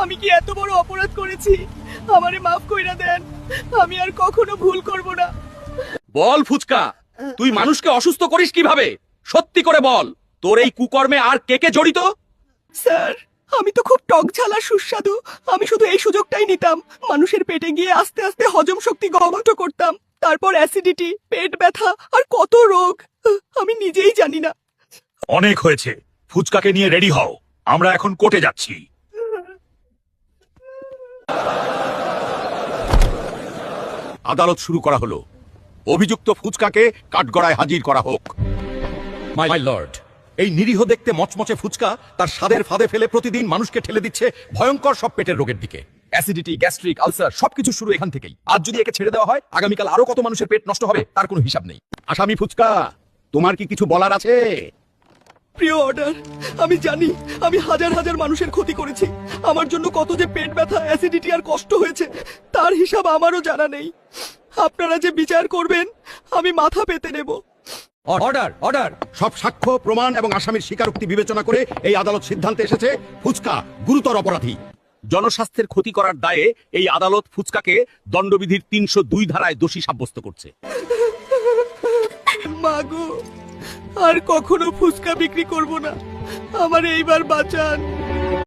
আমি কি এত বড় অপরাধ করেছি? আমারে মাফ কইরা দেন, আমি আর কখনো ভুল করব না। বল ফুচকা, তুই মানুষকে অসুস্থ করিস কিভাবে? সত্যি করে বল, তোর এই কুকর্মে আর কে কে জড়িত? স্যার, আমি তো খুব টক ঝাল আর সুস্বাদু, আমি শুধু এই সুযোগটাই নিতাম। মানুষের পেটে গিয়ে আস্তে আস্তে হজম শক্তি গভীর করতাম, তারপর অ্যাসিডিটি, পেট ব্যথা আর কত রোগ আমি নিজেই জানি না। অনেক হয়েছে, ফুচকাকে নিয়ে রেডি হও, আমরা এখন কোর্টে যাচ্ছি। আদালত শুরু করা হলো। অভিযুক্ত ফুচকাকে কাঠগড়ায় হাজির করা হোক। মাই লর্ড, এই নিরীহ দেখতে মচমচে ফুচকা তার স্বাদের ফাঁদে ফেলে প্রতিদিন মানুষকে ঠেলে দিচ্ছে ভয়ঙ্কর সব পেটের রোগের দিকে। অ্যাসিডিটি, গ্যাস্ট্রিক, আলসার সবকিছু শুরু এখান থেকেই। আজ যদি একে ছেড়ে দেওয়া হয়, আগামীকাল আরো কত মানুষের পেট নষ্ট হবে তার কোনো হিসাব নেই। আসামি ফুচকা, তোমার কি কিছু বলার আছে? প্রিয় অর্ডার, আমি জানি আমি হাজার হাজার মানুষের ক্ষতি করেছি। আমার জন্য কত যে পেট ব্যথা, অ্যাসিডিটি আর কষ্ট হয়েছে তার হিসাব আমারও জানা নেই। আপনারা যে বিচার করবেন আমি মাথা পেতে নেব। Order, order. সব সাক্ষ্য প্রমাণ এবং আসামির স্বীকারোক্তি বিবেচনা করে এই আদালত সিদ্ধান্তে এসেছে ফুচকা গুরুতর অপরাধী। জনস্বাস্থ্যের ক্ষতি করার দায়ে এই আদালত ফুচকাকে দণ্ডবিধির ৩০২ ধারায় দোষী সাব্যস্ত করছে। মাগো, আর কখনো ফুচকা বিক্রি করব না, আমার এইবার বাঁচান।